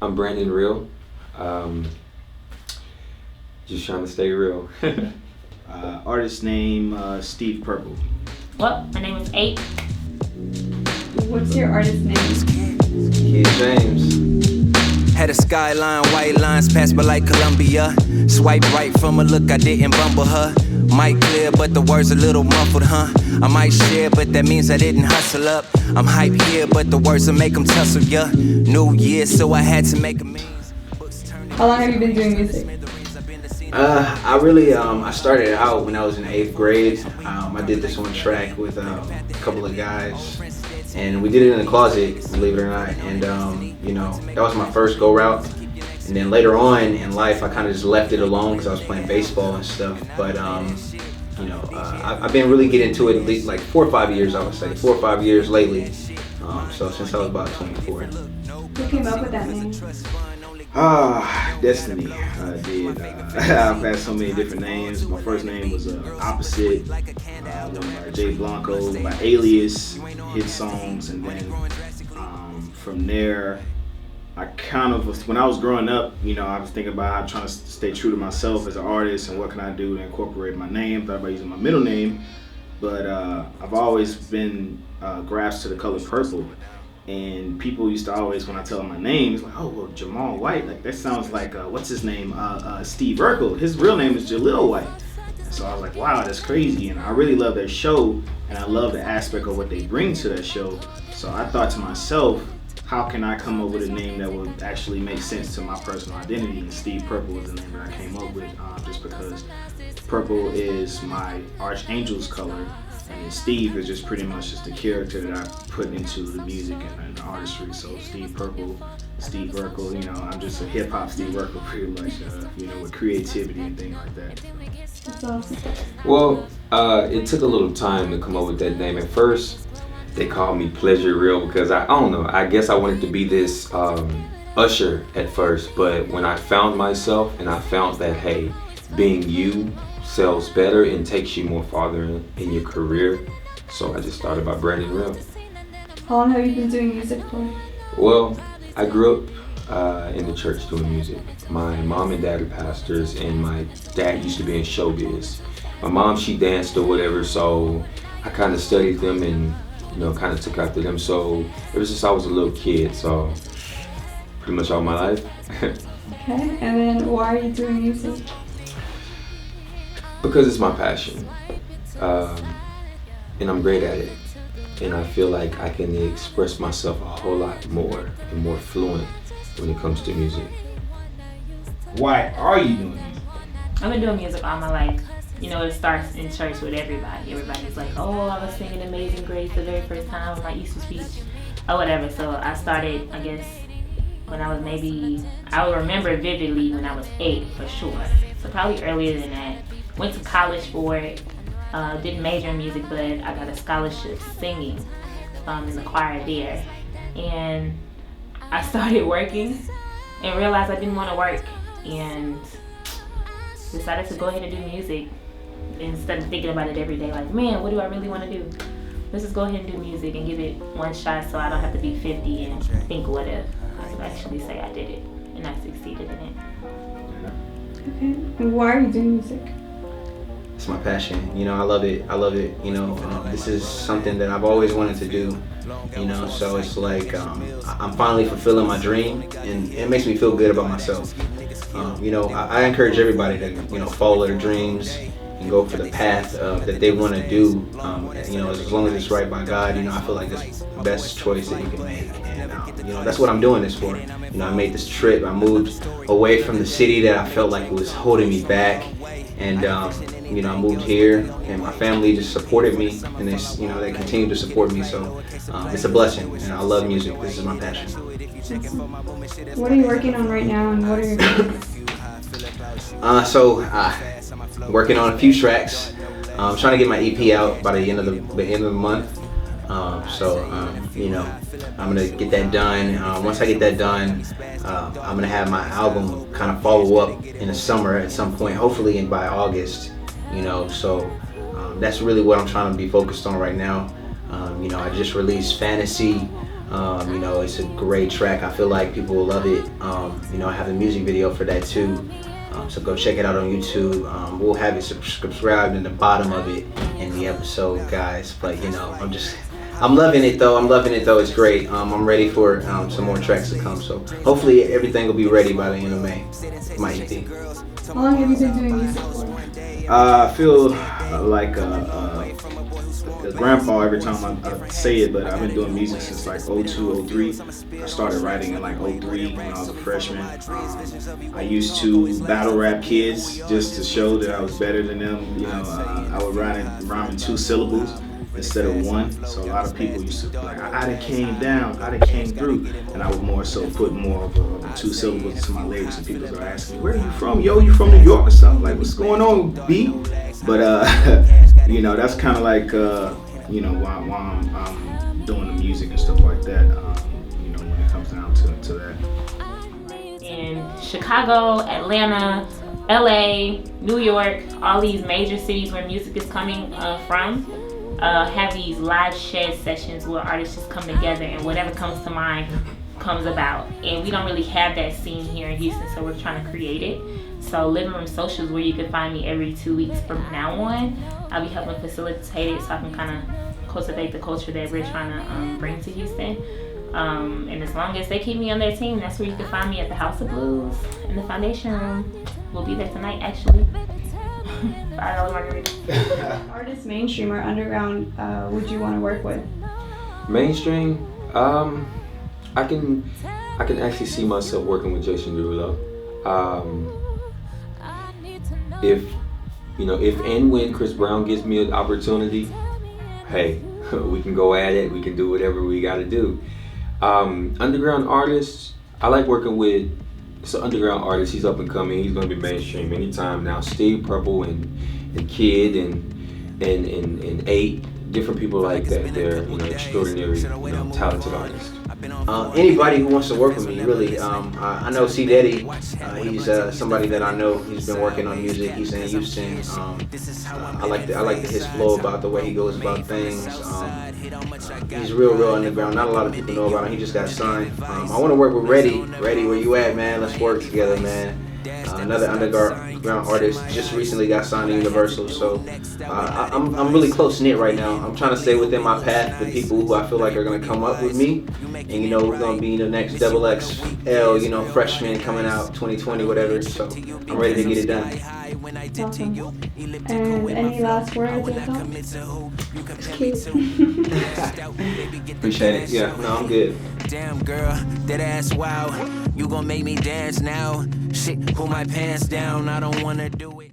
I'm Brandon Real. Um, just trying to stay real. Artist name Steve Purple. Well, my name is Eight. What's your artist name? Kid James. Had a skyline, white lines pass by like Columbia. Swipe right from a look, I didn't bumble her. Mic clear, but the words a little muffled, huh? I might share, but that means I didn't hustle up. I'm hype here, but the words will make them tussle, yeah. New year, so I had to make a means. How long have you been doing music? I started out when I was in 8th grade. I did this one track with a couple of guys, and we did it in the closet, believe it or not. And that was my first go route. And then later on in life, I kind of just left it alone because I was playing baseball and stuff. But I've been really getting into it at least like 4 or 5 years, I would say, 4 or 5 years lately. So since I was about 24. Who came up with that name? Destiny. I did. I've had so many different names. My first name was Opposite, one by Jay Blanco, by Alias, hit songs, and then from there, I kind of, when I was growing up, I was thinking about trying to stay true to myself as an artist and what can I do to incorporate my name. Thought about using my middle name, but I've always been grasped to the color purple. And people used to always, when I tell them my name, it's like, oh, well, Jamal White, like that sounds like, what's his name? Steve Urkel. His real name is Jalil White. And so I was like, wow, that's crazy. And I really love their show, and I love the aspect of what they bring to that show. So I thought to myself, how can I come up with a name that would actually make sense to my personal identity? And Steve Purple was the name that I came up with, just because purple is my archangel's color. And Steve is just pretty much just the character that I put into the music and the artistry. So Steve Purple, Steve Urkel, I'm just a hip hop Steve Urkel pretty much, with creativity and things like that. That's awesome. Well, it took a little time to come up with that name. At first, they called me Pleasure Real because I don't know. I guess I wanted to be this usher at first, but when I found myself and I found that, hey, being you sells better and takes you more farther in your career, so I just started by Brandon Real. How long have you been doing music for? Well, I grew up in the church doing music. My mom and dad are pastors, and my dad used to be in showbiz. My mom, she danced or whatever, so I kind of studied them and kind of took after them. So it was just I was a little kid, so pretty much all my life. Okay, and then why are you doing music? Because it's my passion, and I'm great at it, and I feel like I can express myself a whole lot more and more fluent when it comes to music. Why are you doing music? I've been doing music all my life. It starts in church with everybody. Everybody's like, oh, I was singing Amazing Grace the very first time on my Easter speech, or whatever. So I started, I guess, when I was I will remember vividly when I was 8 for sure. So probably earlier than that. Went to college for it, didn't major in music, but I got a scholarship singing in the choir there. And I started working and realized I didn't want to work and decided to go ahead and do music instead of thinking about it every day like, man, what do I really want to do? Let's just go ahead and do music and give it one shot so I don't have to be 50 and think what if. I could actually say I did it and I succeeded in it. Okay, and why are you doing music? It's my passion. I love it. This is something that I've always wanted to do. So it's like I'm finally fulfilling my dream, and it makes me feel good about myself. I encourage everybody to follow their dreams and go for the path that they want to do. As long as it's right by God, I feel like that's the best choice that you can make. And that's what I'm doing this for. I made this trip. I moved away from the city that I felt like was holding me back, and I moved here, and my family just supported me, and they continue to support me. So it's a blessing, and I love music. This is my passion. What are you working on right now, and what are your plans? Working on a few tracks. I'm trying to get my EP out by the end of the month. I'm gonna get that done. Once I get that done, I'm gonna have my album kind of follow up in the summer at some point, hopefully by August. That's really what I'm trying to be focused on right now. I just released Fantasy It's a great track. I feel like people will love it. I have a music video for that too. So go check it out on YouTube. We'll have it subscribed in the bottom of it in the episode, guys. But I'm loving it though. It's great. I'm ready for some more tracks to come. So hopefully everything will be ready by the end of May. My EP. How long have you been doing music for? I feel like a grandpa every time I say it, but I've been doing music since like 02, 03. I started writing in like 03 when I was a freshman. I used to battle rap kids just to show that I was better than them. I would rhyme in 2 syllables instead of 1. So a lot of people used to be like, I done came down, I done came through. And I would more so put more of the 2 syllables into my lyrics, and people are asking me, where are you from? Yo, you from New York or something? Like, what's going on, B? But, that's kind of like, why I'm doing the music and stuff like that, when it comes down to that. In Chicago, Atlanta, LA, New York, all these major cities where music is coming from, have these live shed sessions where artists just come together and whatever comes to mind comes about. And we don't really have that scene here in Houston, so we're trying to create it. So Living Room Social is where you can find me every 2 weeks from now on. I'll be helping facilitate it so I can kind of cultivate the culture that we're trying to bring to Houston. And as long as they keep me on their team, that's where you can find me at the House of Blues in the Foundation Room. We'll be there tonight, actually. $5 margarita. Artist, mainstream or underground, would you want to work with? Mainstream, I can actually see myself working with Jason Derulo. If and when Chris Brown gives me an opportunity, hey, we can go at it. We can do whatever we got to do. Underground artists, I like working with. It's an underground artist. He's up and coming. He's going to be mainstream anytime now. Steve Purple and Kid and 8 different people like that. They're extraordinary, talented artists. Anybody who wants to work with me, really. I know C. Daddy. He's somebody that I know. He's been working on music. He's in Houston. I like his flow about the way he goes about things. He's real underground. Not a lot of people know about him. He just got signed. I want to work with Reddy. Reddy, where you at, man? Let's work together, man. Another underground artist just recently got signed to Universal, so I'm really close knit right now. I'm trying to stay within my path, the people who I feel like are gonna come up with me, and we're gonna be the next XXL, freshman coming out 2020, whatever. So I'm ready to get it done. Awesome. And any last words or thoughts? It's cute. Appreciate it. Yeah, no, I'm good. Damn girl, that ass wow. You gon' make me dance now. Shit, pull my pants down, I don't wanna do it.